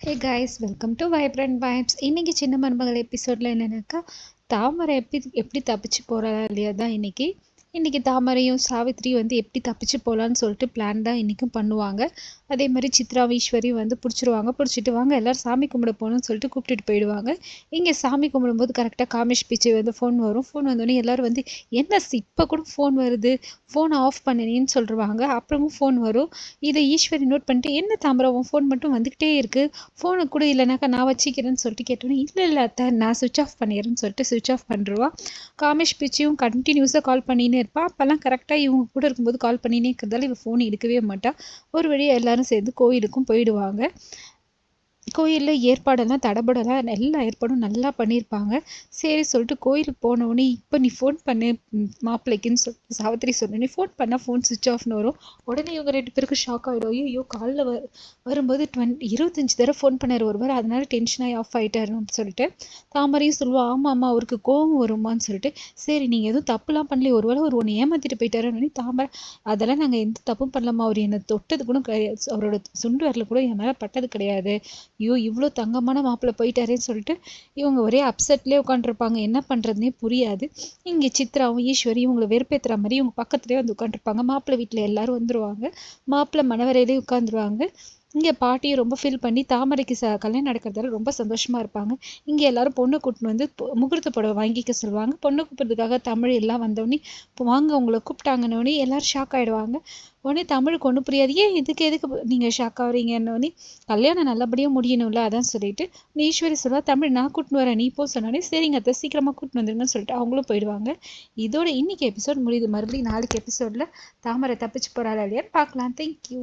Hey guys, welcome to vibrant vibes. இன்னைக்கு சின்ன மருமகள் எபிசோடில் என்னென்னாக்கா, தாமரை எப்படி தப்பிச்சு போகிறா இல்லையா தான் இன்னைக்கு தாமரையும் சாவித்திரி வந்து எப்படி தப்பிச்சு போகலான்னு சொல்லிட்டு பிளான் தான் இன்றைக்கும் பண்ணுவாங்க. அதே மாதிரி சித்ராவும் ஈஸ்வரியும் வந்து பிடிச்சிட்டு வாங்க எல்லோரும் சாமி கும்பிட போகணும்னு சொல்லிட்டு கூப்பிட்டுட்டு போயிடுவாங்க. இங்கே சாமி கும்பிடும்போது கரெக்டாக காமேஷ் பிச்சை வந்து ஃபோன் வரும். ஃபோன் வந்தோடனே எல்லோரும் வந்து என்ன இப்போ கூட ஃபோன் வருது, ஃபோனை ஆஃப் பண்ணினேன்னு சொல்லிடுவாங்க. அப்புறமும் ஃபோன் வரும். இதை ஈஸ்வரி நோட் பண்ணிட்டு, என்ன தாமரை உன் ஃபோன் மட்டும் வந்துக்கிட்டே இருக்குது, ஃபோனை கூட இல்லைனாக்கா நான் வச்சுக்கிறேன்னு சொல்லிட்டு கேட்டோன்னே, இல்லை அத்தை நான் சுவிட்ச் ஆஃப் பண்ணிடுறேன்னு சொல்லிட்டு சுவிட்ச் ஆஃப் பண்ணிடுவான். காமேஷ் பிச்சையும் கண்டினியூஸாக கால் பண்ணினே இருப்பான். அப்போல்லாம் கரெக்டாக இவங்க கூட இருக்கும்போது கால் பண்ணினே இருக்கிறதால இவன் ஃபோன் எடுக்கவே மாட்டான். ஒரு வழியாக எல்லாரும் சேர்ந்து கோயிலுக்கும் போயிடுவாங்க. கோயிலில் ஏற்பாடெல்லாம் தடபடலாம் எல்லா ஏற்பாடும் நல்லா பண்ணியிருப்பாங்க. சரி சொல்லிட்டு கோயிலுக்கு போனவுடனே, இப்போ நீ ஃபோன் பண்ணு மாப்பிள்ளைக்குன்னு சொல்லிட்டு சாவித்திரி சொன்னோடனே ஃபோன் பண்ணால் ஃபோன் சுவிட்ச் ஆஃப்னு வரும். உடனே இவங்க 2 பேருக்கும் ஷாக் ஆகிடும். ஐயோ காலில் வரும்போது 25 தடவை ஃபோன் பண்ணார் ஒருவர், அதனால டென்ஷனாகி ஆஃப் ஆகிட்டாருன்னு சொல்லிட்டு தாமரையும் சொல்லுவாள். ஆமாம் அவருக்கு கோவம் வருமான்னு சொல்லிட்டு, சரி நீங்கள் எதுவும் தப்புலாம் பண்ணல, ஒருவேளை ஒரு ஒன்று ஏமாற்றிட்டு போயிட்டாருன்னு. தாமரை, அதெல்லாம் நாங்கள் எந்த தப்பும் பண்ணலாமா, அவர் என்னை தொட்டது கூட கிடையாது, அவரோட சுண்டு வரல கூட என் மேலே பட்டது கிடையாது, ஐயோ இவ்வளோ தங்கமான மாப்பிள்ளை போயிட்டாரேன்னு சொல்லிட்டு இவங்க ஒரே அப்செட்லேயே உட்காந்துருப்பாங்க. என்ன பண்ணுறதுனே புரியாது. இங்கே சித்ராவும் ஈஸ்வரி இவங்களை வெறுப்பேற்றுற மாதிரி இவங்க பக்கத்துலேயே வந்து உட்காந்துருப்பாங்க. மாப்பிள்ளை வீட்டில் எல்லாரும் வந்துடுவாங்க. மாப்பிள்ளை மணவரையிலே உட்காந்துருவாங்க. இங்கே பாட்டியும் ரொம்ப ஃபீல் பண்ணி தாமரைக்கு கல்யாணம் நடக்கிறதால ரொம்ப சந்தோஷமாக இருப்பாங்க. இங்கே எல்லாரும் பொண்ணு கூட்டின்னு வந்து முகூர்த்த புடவை வாங்கிக்க சொல்லுவாங்க. பொண்ணு கூப்பிட்றதுக்காக தமிழ் எல்லாம் வந்தோடனே, இப்போ வாங்க உங்களை கூப்பிட்டாங்கன்னொடனே எல்லோரும் ஷாக் ஆகிடுவாங்க. உடனே தமிழுக்கு ஒன்றும் புரியாது. ஏன் எதுக்கு நீங்கள் ஷாக் ஆகுறீங்கன்னொடனே, கல்யாணம் நல்லபடியாக முடியணும்ல அதான் சொல்லிட்டு ஈஸ்வரி சொல்லுவா, தமிழ் நான் கூட்டின்னு வரேன் நீ போ சொன்னோடனே, சரிங்க அத்தை சீக்கிரமாக கூட்டின்னு வந்துருங்கன்னு சொல்லிட்டு அவங்களும் போயிடுவாங்க. இதோட இன்னைக்கு எபிசோட் முடியுது. மறுபடியும் நாளைக்கு எபிசோடில் தாமரை தப்பிச்சு போகிறாளா இல்லையான்னு பார்க்கலாம். தேங்க்யூ.